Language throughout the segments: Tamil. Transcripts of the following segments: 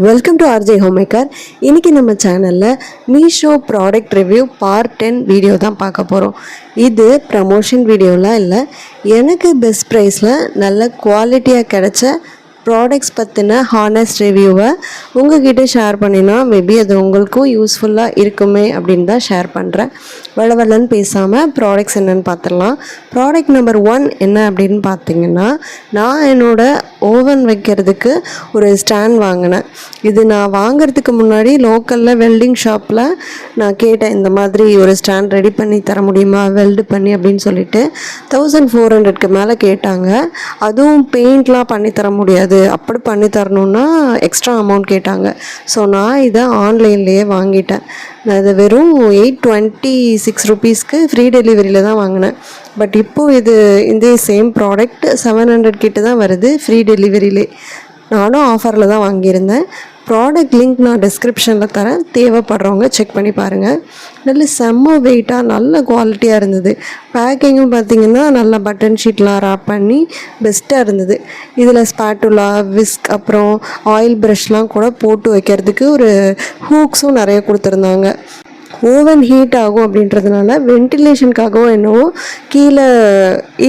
Welcome to RJ homemaker. இன்றைக்கி நம்ம சேனலில் Meesho product review part 10 video தான் பார்க்க போகிறோம். இது ப்ரமோஷன் வீடியோலாம் இல்லை, எனக்கு பெஸ்ட் ப்ரைஸில் நல்ல குவாலிட்டியாக கிடச்ச ப்ராடக்ட்ஸ் பற்றின ஹானஸ்ட் ரிவ்யூவை உங்கள்கிட்ட ஷேர் பண்ணினா மேபி அது உங்களுக்கும் யூஸ்ஃபுல்லாக இருக்குமே அப்படின்னு தான் ஷேர் பண்ணுறேன். வளவலன்னு பேசாமல் ப்ராடக்ட்ஸ் என்னென்னு பார்த்துடலாம். ப்ராடக்ட் நம்பர் 1 என்ன அப்படின்னு பார்த்தீங்கன்னா, நான் என்னோடய ஓவன் வைக்கிறதுக்கு ஒரு ஸ்டாண்ட் வாங்கினேன். இது நான் வாங்கிறதுக்கு முன்னாடி லோக்கலில் வெல்டிங் ஷாப்பில் நான் கேட்டேன், இந்த மாதிரி ஒரு ஸ்டாண்ட் ரெடி பண்ணி தர முடியுமா வெல்டு பண்ணி அப்படின்னு சொல்லிட்டு 1400க்கு மேலே கேட்டாங்க. அதுவும் பெயிண்ட்லாம் பண்ணி தர முடியாது, அப்படி பண்ணி தரணுன்னா எக்ஸ்ட்ரா அமௌண்ட் கேட்டாங்க. ஸோ நான் இதை ஆன்லைன்லேயே வாங்கிட்டேன். நான் இதை வெறும் 826 ருபீஸ்க்கு ஃப்ரீ டெலிவரியில் தான் வாங்கினேன். பட் இப்போது இது இந்த சேம் ப்ராடக்ட் 700 கிட்ட தான் வருது ஃப்ரீ டெலிவரியிலே. நானும் ஆஃபரில் தான் வாங்கியிருந்தேன். ப்ராடக்ட் லிங்க் நான் டிஸ்கிரிப்ஷனில் தரேன், தேவைப்படுறவங்க செக் பண்ணி பாருங்கள். நல்ல செம்ம வெயிட்டாக நல்ல குவாலிட்டியாக இருந்தது. பேக்கிங்கும் பார்த்திங்கன்னா நல்லா பட்டன் ஷீட்லாம் ரேப் பண்ணி பெஸ்ட்டாக இருந்தது. இதில் ஸ்பாட்டுலா, விஸ்க், அப்புறம் ஆயில் ப்ரஷ்லாம் கூட போட்டு வைக்கிறதுக்கு ஒரு ஹூக்ஸும் நிறைய கொடுத்துருந்தாங்க. ஓவன் ஹீட் ஆகும் அப்படின்றதுனால வென்டிலேஷனுக்காகவும் என்னவோ கீழே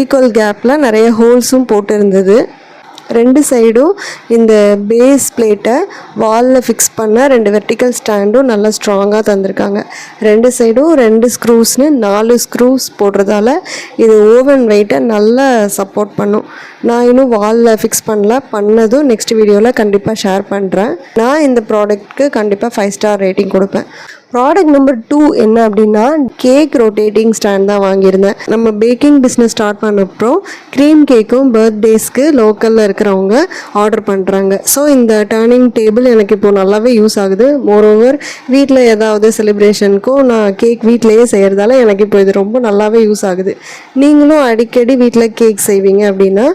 ஈக்குவல் கேப்பில் நிறைய ஹோல்ஸும் போட்டு இருந்தது. 2 சைடும் இந்த பேஸ் பிளேட்டை வாலில் ஃபிக்ஸ் பண்ண 2 வெர்டிக்கல் ஸ்டாண்டும் நல்லா ஸ்ட்ராங்காக தந்திருக்காங்க. 2 சைடும் 2 ஸ்க்ரூஸ்னு 4 ஸ்க்ரூஸ் போடுறதால இது ஓவன் வெயிட்டை நல்லா சப்போர்ட் பண்ணும். நான் இன்னும் வாலில் ஃபிக்ஸ் பண்ணதும் நெக்ஸ்ட் வீடியோவில் கண்டிப்பாக ஷேர் பண்ணுறேன். நான் இந்த ப்ராடக்ட்க்கு கண்டிப்பாக 5 ஸ்டார் ரேட்டிங் கொடுப்பேன். ப்ராடக்ட் நம்பர் 2 என்ன அப்படின்னா, கேக் ரொட்டேட்டிங் ஸ்டாண்ட் தான் வாங்கியிருந்தேன். நம்ம பேக்கிங் பிஸ்னஸ் ஸ்டார்ட் பண்ணப்போ க்ரீம் கேக்கும் பர்த்டேஸ்க்கு லோக்கலில் இருக்கிறவங்க ஆர்டர் பண்ணுறாங்க. ஸோ இந்த டர்னிங் டேபிள் எனக்கு இப்போது நல்லாவே யூஸ் ஆகுது. மோரோவர் வீட்டில் ஏதாவது செலிப்ரேஷனுக்கும் நான் கேக் வீட்டிலையே செய்கிறதால எனக்கு இப்போ இது ரொம்ப நல்லாவே யூஸ் ஆகுது. நீங்களும் அடிக்கடி வீட்டில் கேக் செய்வீங்க அப்படின்னா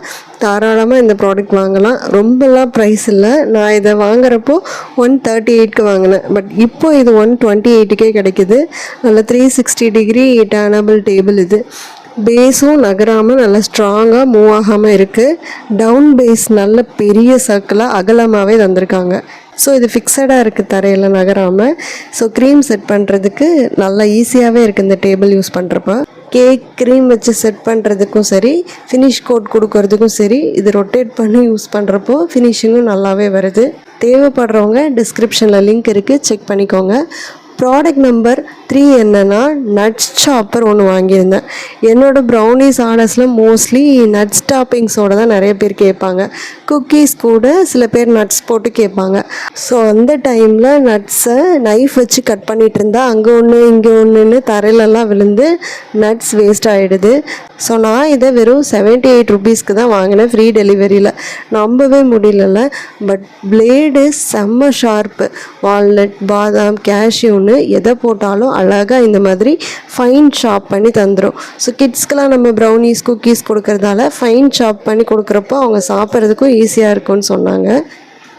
தாராளமாக இந்த ப்ராடக்ட் வாங்கலாம். ரொம்பலாம் ப்ரைஸ் இல்லை. நான் இதை வாங்குறப்போ 138க்கு வாங்கினேன். பட் இப்போ இது 128க்கே கிடைக்கிது. நல்ல 360 டிகிரி டர்னபிள் டேபிள். இது பேஸும் நகராமல் நல்லா ஸ்ட்ராங்காக மூவ் ஆகாமல் இருக்குது. டவுன் பேஸ் நல்ல பெரிய சர்க்கிளாக அகலமாகவே தந்திருக்காங்க. ஸோ இது ஃபிக்ஸடாக இருக்குது, தரையில் நகராமல். ஸோ க்ரீம் செட் பண்ணுறதுக்கு நல்லா ஈஸியாகவே இருக்குது இந்த டேபிள் யூஸ் பண்ணுறப்ப. கேக் க்ரீம் வச்சு செட் பண்ணுறதுக்கும் சரி, ஃபினிஷ் கோட் கொடுக்கறதுக்கும் சரி, இது ரொட்டேட் பண்ணி யூஸ் பண்ணுறப்போ ஃபினிஷிங்கும் நல்லாவே வருது. தேவைப்படுறவங்க டிஸ்கிரிப்ஷனில் லிங்க் இருக்குது, செக் பண்ணிக்கோங்க. ப்ராடக்ட் நம்பர் 3 என்னென்னா, நட்ஸ் சாப்பர் ஒன்று வாங்கியிருந்தேன். என்னோடய ப்ரௌனிஸ் ஆர்டர்ஸில் மோஸ்ட்லி நட்ஸ் டாப்பிங்ஸோடு தான் நிறைய பேர் கேட்பாங்க. குக்கீஸ் கூட சில பேர் நட்ஸ் போட்டு கேட்பாங்க. ஸோ அந்த டைமில் நட்ஸை நைஃப் வச்சு கட் பண்ணிகிட்டு இருந்தால் அங்கே ஒன்று இங்கே ஒன்றுன்னு தரையிலலாம் விழுந்து நட்ஸ் வேஸ்ட் ஆகிடுது. ஸோ நான் இதை வெறும் 78 ருபீஸ்க்கு தான் வாங்கினேன் ஃப்ரீ டெலிவரியில். நம்பவே முடியல. பட் பிளேடு செம்ம ஷார்ப்பு. வால்நட், பாதாம், கேஷ்யூன்னு எதை போட்டாலும் அழகாக இந்த மாதிரி ஃபைன் சாப் பண்ணி தந்துடும். ஸோ கிட்ஸ்க்கெலாம் நம்ம ப்ரௌனிஸ், குக்கீஸ் கொடுக்கறதால ஃபைன் சாப் பண்ணி கொடுக்குறப்போ அவங்க சாப்பிட்றதுக்கும் ஈஸியாக இருக்கும்னு சொன்னாங்க.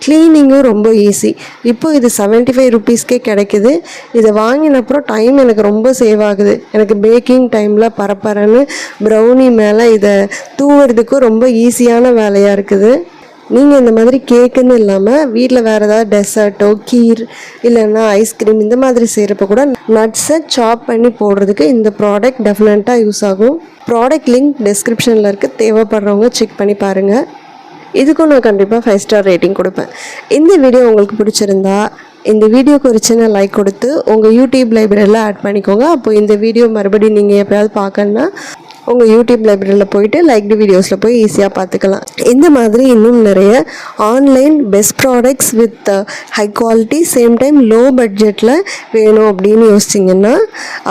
க்ளீனிங்கும் ரொம்ப ஈஸி. இப்போ இது 75 ருபீஸ்க்கே கிடைக்குது. இதை வாங்கினப்புறம் டைம் எனக்கு ரொம்ப சேவ் ஆகுது. எனக்கு பேக்கிங் டைமில் பரப்பரன்னு ப்ரௌனி மேலே இதை தூவுறதுக்கும் ரொம்ப ஈஸியான வேலையாக இருக்குது. நீங்கள் இந்த மாதிரி கேக்குன்னு இல்லாமல் வீட்டில் வேறு ஏதாவது டெசர்ட்டோ, கீர், இல்லைன்னா ஐஸ்கிரீம் இந்த மாதிரி செய்கிறப்ப கூட நட்ஸை சாப் பண்ணி போடுறதுக்கு இந்த ப்ராடக்ட் டெஃபினட்டாக யூஸ் ஆகும். ப்ராடக்ட் லிங்க் டிஸ்கிரிப்ஷனில் இருக்குது, தேவைப்படுறவங்க செக் பண்ணி பாருங்கள். இதுக்கும் நான் கண்டிப்பாக 5 ஸ்டார் ரேட்டிங் கொடுப்பேன். இந்த வீடியோ உங்களுக்கு பிடிச்சிருந்தா இந்த வீடியோக்கு ஒரு சின்ன லைக் கொடுத்து உங்கள் யூடியூப் லைப்ரரியில் ஆட் பண்ணிக்கோங்க. அப்போது இந்த வீடியோ மறுபடியும் நீங்கள் எப்போயாவது பார்க்கணுன்னா உங்கள் யூடியூப் லைப்ரரியில் போயிட்டு லைக்டு வீடியோஸில் போய் ஈஸியாக பார்த்துக்கலாம். இந்த மாதிரி இன்னும் நிறைய online best products with high quality, same time low பட்ஜெட்டில் வேணும் அப்படின்னு யோசிச்சிங்கன்னா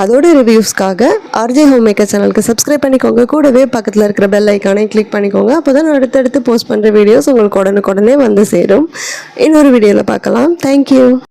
அதோட ரிவ்யூஸ்க்காக ஆர்ஜே ஹோம்மேக்கர் சேனலுக்கு சப்ஸ்கிரைப் பண்ணிக்கோங்க. கூடவே பக்கத்தில் இருக்கிற பெல் ஐக்கானை கிளிக் பண்ணிக்கோங்க. அப்போ தான் அடுத்தடுத்து போஸ்ட் பண்ணுற வீடியோஸ் உங்களுக்கு உடனுக்குடனே வந்து சேரும். இன்னொரு வீடியோவில் பார்க்கலாம். தேங்க்யூ.